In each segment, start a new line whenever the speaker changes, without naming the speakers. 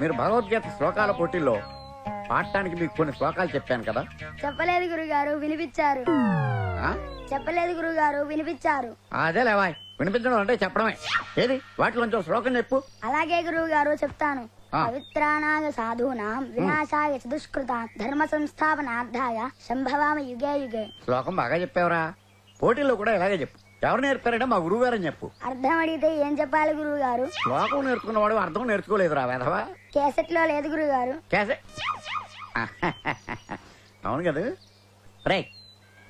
మీరు భగవద్గీత శ్లోకాల పోటీల్లో పాడటానికి మీకు కొన్ని శ్లోకాలు చెప్పాను కదా.
చెప్పలేదు గురుగారు, వినిపించారు.
ఆ?
చెప్పలేదు గురుగారు, వినిపించారు.
అదే లేవాయ్, వినిపించడం అంటే చెప్పడమే. ఏది వాటిలోంచి శ్లోకం చెప్పు.
అలాగే గురువు గారు చెప్తాను.
ఆ.
పవిత్రానాయ సాధూనాం వినాశాయ చతుష్కృతాం ధర్మ సంస్థాపనార్థాయ సంభవామి యుగే యుగే.
శ్లోకం బాగా చెప్పావురా. పోటీల్లో కూడా ఇలాగే చెప్పు. ఎవరు నేర్పారంటే మా గురువు గారని చెప్పు.
అర్థం అడిగితే ఏం చెప్పాలి గురువు గారు?
శ్లోకం నేర్చుకున్నవాడు అర్థం నేర్చుకోలేదురా వేధవా.
కేసెట్ లో లేదు గురువు గారు.
కేసే అవును కదా. రే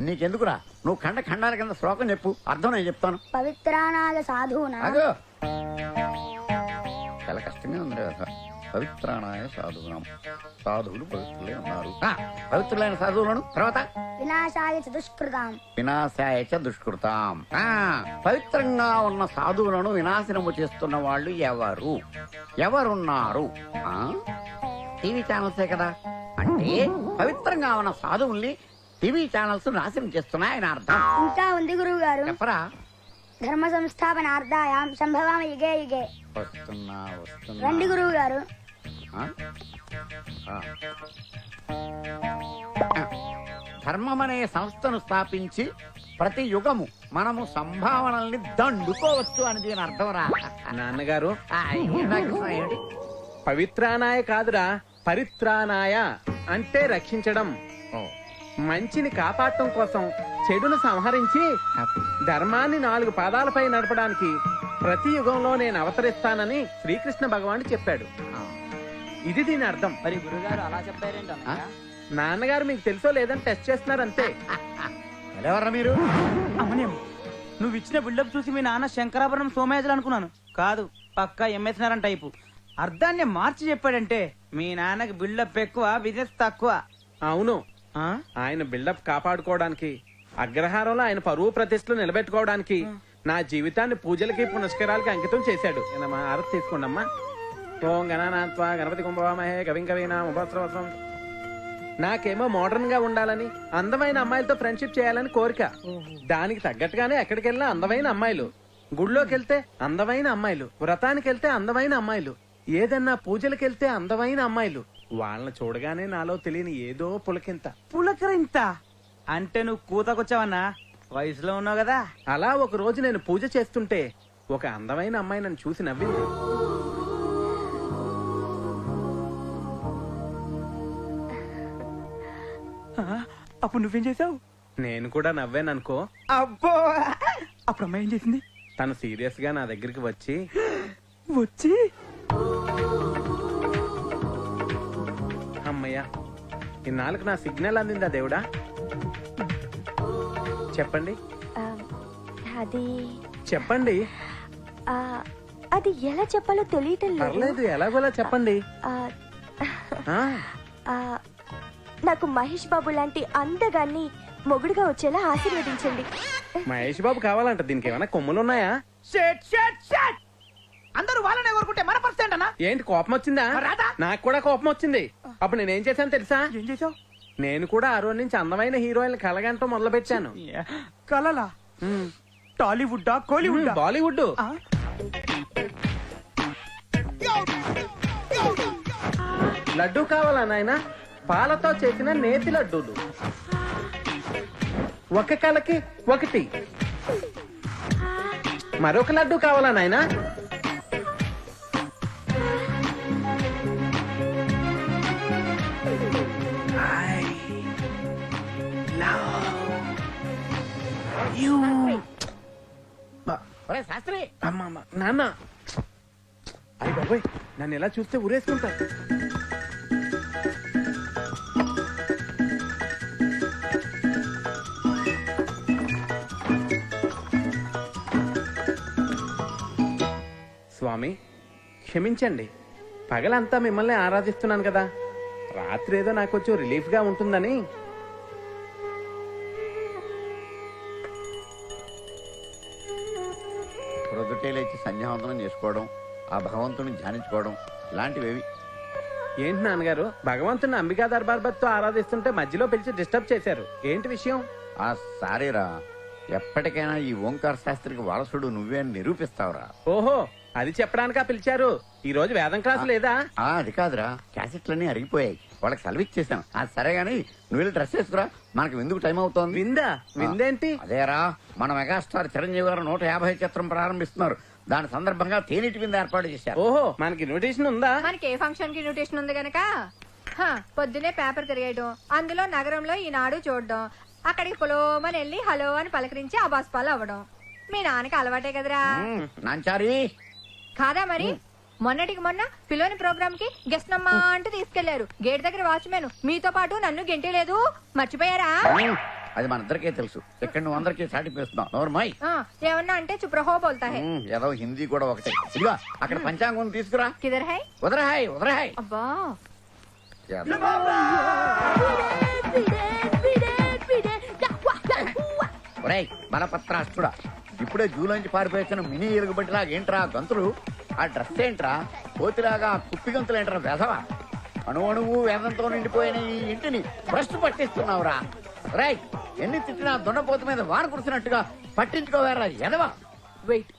నీకెందుకురా, నువ్వు ఖండాల కింద శ్లోకం చెప్పు, అర్థం నేను చెప్తాను.
పవిత్రానాయ సాధూనాం.
అదో చాలా కష్టంగా ఉంది కదా. పవిత్రానాయ సాధువునం, సాధువులు పవిత్రులే ఉన్నారు. పవిత్రులైన సాధువులను తర్వాత
వినాశాయ చతుష్కృతాం.
వినాశాయ చ దుష్కృతాం. పవిత్రంగా ఉన్న సాధువులను వినాశనము చేస్తున్న వాళ్ళు ఎవరున్నారు? టీవీ ఛానల్సే కదా. అంటే పవిత్రంగా ఉన్న సాధువుల్ని టీవీ ఛానల్స్ నాశనం చేస్తున్నాయని అర్థం.
ఇంకా ఉంది గురువు గారు.
చెప్పరా.
ధర్మ సంస్థాపనార్థాయాం సంభవామి యుగే యుగే.
వస్తున్నా
రండి గురువు గారు.
ధర్మం అనే సంస్థను స్థాపించి ప్రతి యుగము మనము సంభావనల్ని దండుకోవచ్చు అని దీని అర్థం రా.
నాన్నగారు,
ఏమిటి?
పవిత్రానాయ కాదురా, పరిత్రానాయ అంటే రక్షించడం. మంచిని కాపాడటం కోసం చెడును సంహరించి ధర్మాన్ని 4 పాదాలపై నడపడానికి ప్రతి యుగంలో నేను అవతరిస్తానని శ్రీకృష్ణ భగవానుడు చెప్పాడు. ఇది దీని అర్థం.
మరి గురుగారు అలా చెప్పారేంటి?
నాన్నగారు మీకు తెలుసో లేదని టెస్ట్ చేస్తున్నారు అంతే.
ఎవరా మీరు?
అమ్మనేం నువ్వు ఇచ్చిన బిల్డప్ చూసి మీ నాన్న శంకరాభరణం సోమయాజులు అనుకున్నాను. కాదు, పక్కా ఎంఎస్నారాయణ టైపు. అర్థాన్ని మార్చి చెప్పాడంటే మీ నాన్నకి బిల్డప్ ఎక్కువ, బిజినెస్ తక్కువ.
అవును, ఆయన బిల్డప్ కాపాడుకోవడానికి, అగ్రహారంలో ఆయన పరువు ప్రతిష్టలు నిలబెట్టుకోవడానికి నా జీవితాన్ని పూజలకి పునస్కారాలకి అంకితం చేశాడు. ఆరతి తీసుకోండి అమ్మా. ఓం గణనాత్వా గణపతి కుంభవామహే కవిం కవీనా ఉపస్రవసం. నాకేమో మోడర్న్ గా ఉండాలని, అందమైన అమ్మాయిలతో ఫ్రెండ్షిప్ చేయాలని కోరిక. దానికి తగ్గట్టుగానే ఎక్కడికి వెళ్ళినా అందమైన అమ్మాయిలు, గుడిలోకి వెళ్తే అందమైన అమ్మాయిలు, వ్రతానికి వెళ్తే అందమైన అమ్మాయిలు, ఏదన్నా పూజలకు వెళ్తే అందమైన అమ్మాయిలు. వాళ్ళని చూడగానే నాలో తెలియని ఏదో పులకింత.
పులకరింత అంటే నువ్వు కూతకొచ్చావన్నా, వయసులో ఉన్నావు కదా.
అలా ఒక రోజు నేను పూజ చేస్తుంటే ఒక అందమైన అమ్మాయి నన్ను చూసి నవ్వింది.
అప్పుడు నువ్వేం చేసావు?
నేను కూడా నవ్వాను అనుకో.
అబ్బో, అప్పుడు అమ్మాయి ఏం చేసింది?
తను సీరియస్ గా నా దగ్గరికి వచ్చి అమ్మయ్యా, ఇన్నాళ్ళకు నా సిగ్నల్ అందిందా దేవుడా? చెప్పండి
అది
చెప్పండి.
అది ఎలా చెప్పాలో తెలియటం
పర్లేదు, ఎలాగోలా చెప్పండి.
నాకు మహేష్ బాబు లాంటి అందగాన్ని మొగుడుగా వచ్చేలా ఆశీర్వదించండి.
మహేష్ బాబు కావాలంట. దీనికి ఏమైనా కొమ్ములున్నాయా?
అందరూ వాళ్ళనే కోరుకుంటే మన పర్సెంట్ అన్నా.
ఏంటి కోపం వచ్చిందా? నాకు కూడా కోపం వచ్చింది. అప్పుడు నేనేం చేశాను తెలుసా?
ఏం చేసావు?
నేను కూడా ఆ రోజు నుంచి అందమైన హీరోయిన్ కలగంటం మొదలు పెట్టాను.
కలలా? టాలీవుడ్, కోలీవుడ్,
బాలీవుడ్. లడ్డూ కావాలా నాయన? పాలతో చేసిన నేతి లడ్డూలు, ఒక కలకి ఒకటి. మరొక లడ్డూ కావాలా నాయనా?
శాస్త్రి,
నాన్న, అయ్య బాబోయ్, నన్ను ఎలా చూస్తే ఊరేసుకుంటారు. స్వామి క్షమించండి, పగలంతా మిమ్మల్ని ఆరాధిస్తున్నాను కదా, రాత్రి ఏదో నాకు కొంచెం రిలీఫ్ గా ఉంటుందని.
ప్రొద్దుటే లేచి సంధ్యావందనం చేసుకోవడం, ఆ భగవంతుని ధ్యానించుకోవడం లాంటివేవి.
ఏంటి నాన్నగారు, భగవంతుని అంబికా దర్బార్తో ఆరాధిస్తుంటే మధ్యలో పిలిచి డిస్టర్బ్ చేశారు. ఏంటి విషయం?
ఆ సారీరా, ఎప్పటికైనా ఈ ఓంకార శాస్త్రికి వారసుడు నువ్వే అని నిరూపిస్తావురా.
ఓహో, అది చెప్పడానికా పిలిచారు? ఈ రోజు వేదం క్లాసు లేదా?
అది కాదురా, క్యాసెట్లన్నీ అరిగిపోయాయి, వాళ్ళకి సెలవు ఇచ్చేసాను. సరే గానీ నువ్వు వెళ్ళి డ్రెస్ వేసుకురా, మనకి ఎందుకు టైం అవుతోంది.
విందా? విందేంటి?
అదేరా, మన మెగాస్టార్ చిరంజీవి గారు 150 చిత్రం ప్రారంభిస్తున్నారు. దాని సందర్భంగా తేనీటి విందు ఏర్పాటు చేశారు.
ఓహో, మనకి ఇన్విటేషన్ ఉందా?
మనకి ఏ ఫంక్షన్ కి ఇన్విటేషన్ ఉంది గనక పొద్దునే పేపర్ తిరిగేయడం, అందులో నగరంలో ఈనాడు చూడడం, అక్కడికి పొలోమని వెళ్ళి హలో అని పలకరించి ఆ బస్పాలు అవ్వడం మీ నాన్నకి అలవాటే కదరా.
నాంచారి
కాదా మరి? మొన్నటికి మొన్న పిల్లోని ప్రోగ్రామ్ కి గెస్ట్ నమ్మా అంటూ తీసుకెళ్లారు. గేట్ దగ్గర వాచ్మెన్ మీతో పాటు నన్ను గెంటలేదు, మర్చిపోయారా?
అది మన ఇద్దరికే తెలుసు. ఇక్కడ నువ్వు అందరికీ సాటిపిస్తున్నావు. నోర్మాయ్
ఏమన్నా అంటే చుప్రహో బోల్తా హై.
ఏదో హిందీ కూడా ఒకటే. ఇదిగో అక్కడ పంచాంగం తీసుకురా.
కిదర్ హై?
వదరహాయ్ వదరహాయ్.
అబ్బా,
ఒరేయ్ బలపత్రాష్ట్రుడా, ఇప్పుడే జూలోంచి పారిపోయిన మినీ ఎలుగుబట్టిలాగా ఏంట్రా గంతులు? ఆ డ్రెస్ ఏంట్రా కోతిలాగా, ఆ కుప్పి గంతులు ఏంట్రా వెధవా? అణువణువు వేదంతో నిండిపోయిన ఈ ఇంటిని భ్రష్టు పట్టిస్తున్నావురా. రేయ్, ఎన్ని తిట్టినా దున్నపోతు మీద వాన కురిసినట్టుగా పట్టించుకోవారా ఎదవా?
వెయిట్,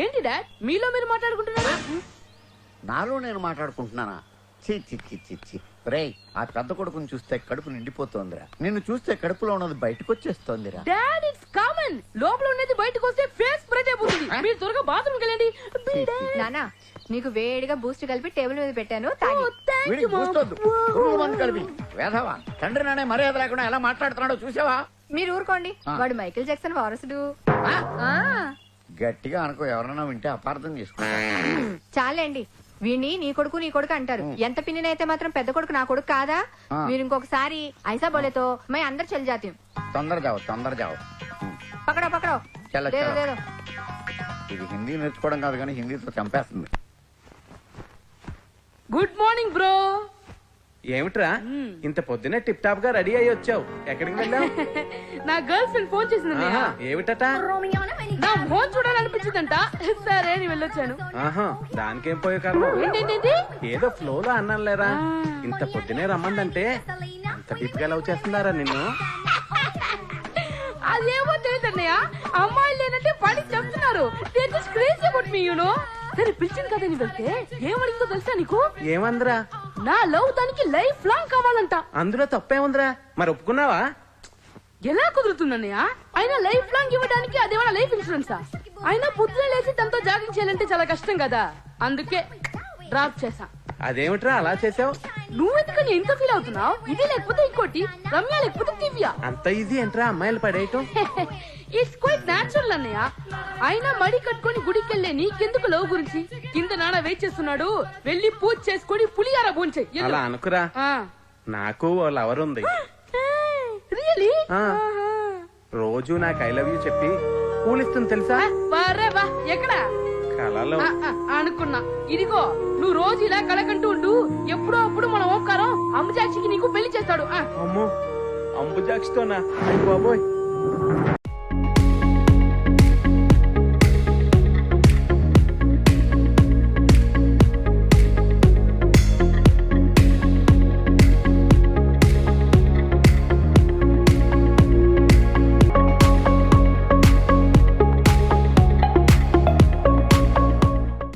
ఏంటి డాడ్ మీలో మీరు మాట్లాడుకుంటున్నారా?
నాలో నేను మాట్లాడుకుంటున్నానా? చి చి చి చి చి. రేయ్, ఆ పెద్ద కొడుకుని చూస్తే కడుపు నిండిపోతోందిరా. నిన్ను చూస్తే కడుపులో ఉన్నది బయటకు వచ్చేస్తోందిరా.
డాడ్ ఇట్స్ కామన్, లోపల ఉన్నది బయటకు వస్తే ఫేస్ స్ప్రెడ్ అయిపోతుంది. మీరు త్వరగా బాత్రూమ్కి వెళ్ళండి.
నానా నీకు వేడిగా బూస్ట్ కలిపి టేబుల్ మీద పెట్టాను, తాగి.
వీడికి కూర్చోద్దు, పురుగుల మందు కలిపి వేధవా. తండ్రి నానే మర్యాద లేకుండా ఎలా మాట్లాడుతున్నాడో చూసావా?
మీరు ఊరుకోండి, వాడు మైకేల్ జాక్సన్ వారసుడు. ఆ
గట్టిగా అనుకో, ఎవరన్నా వింటే అపార్థం చేసుకో.
చాలండి, వీణ్ణి నీ కొడుకు నీ కొడుకు అంటారు. ఎంత పిన్నినైతే మాత్రం పెద్ద కొడుకు నా కొడుకు కాదా? మీరు ఇంకొకసారి ఐసా బోలేతో మై అందరు చల్ జాతి.
తొందర జావు
పకడో పకడో.
చలో,
దేదో
చలో.
దేదో.
ఇది హిందీ నేర్చుకోవడం కాదు కానీ హిందీతో చంపేస్తుంది.
Good morning bro.
ఏమిట్రా ఇంత పొద్దునే టిప్ టాప్ గా రెడీ అయ్యి వచ్చావు? ఎక్కడికి వెళ్ళావు?
నా గర్ల్ ఫ్రెండ్ ఫోన్ చేసింది.
ఆహా, ఏమిటట?
నా ఫోన్ చూడాలనిపించిందంట, సరే అని వెళ్ళొచ్చాను.
ఆహా, దానికేం పోయే కారణం?
ఏంటేంటి?
ఏదో ఫ్లో లో అన్నాను లేరా. ఇంత పొద్దునే రమ్మందంటే అంత డీప్ గా లవ్ చేస్తున్నారా నిన్ను?
అదేమో తెలియదన్నయ్య, అమ్మాయిలు లేనంటే పడి చెప్తున్నారు. సరే పిలిచింది కదా నీ వెళ్తే ఏమడిగిందో తెలుసా నీకు?
ఏమందిరా?
నా లవ్ దానికి లైఫ్ లాంగ్ కావాలంట.
అందులో తప్పేముందిరా? మరి ఒప్పుకున్నావా?
ఎలా కుదురుతుందన్నయ్య? అయినా లైఫ్ లాంగ్ ఇవ్వడానికి అదేమన్నా లైఫ్ ఇన్సూరెన్సా? అయినా పొద్దున లేచి తనతో జాగింగ్ చేయాలంటే చాలా కష్టం కదా, అందుకే డ్రాప్ చేసా.
అదేమిట్రా అలా చేసావు?
నువ్వెందుకని ఎంత ఫీల్ అవుతున్నావు? ఇది లేకపోతే ఇంకోటి, రమ్య లేకపోతే దివ్య.
అంత ఈజీ ఏంట్రా అమ్మాయిలు పడేయటం?
ఇట్స్ క్వైట్ న్యాచురల్ అన్నయ్య. అయినా మడి కట్టుకొని గుడికెళ్లే నీకెందుకు లవ్ గురించి? కింద నాన్న వెయిట్ చేస్తున్నాడు, వెళ్ళి పూజ చేసుకొని పులిహార భోంచేయ్.
అలా అనుకురా, నాకు ఓ లవర్ ఉంది.
రియలీ?
రోజు నాకు ఐ లవ్ యూ చెప్పి పూలిస్తుంది తెలుసా?
బా ఎక్కడ?
కళలో.
అనుకున్నా. ఇదిగో నువ్వు రోజు ఇలా కలకంటూ ఉండు, ఎప్పుడో అప్పుడు మన ఓంకారం అంబుజాక్షికి నీకు పెళ్లి చేస్తాడు.
అమ్మో, అంబుజాక్షితోనా? బాబోయ్,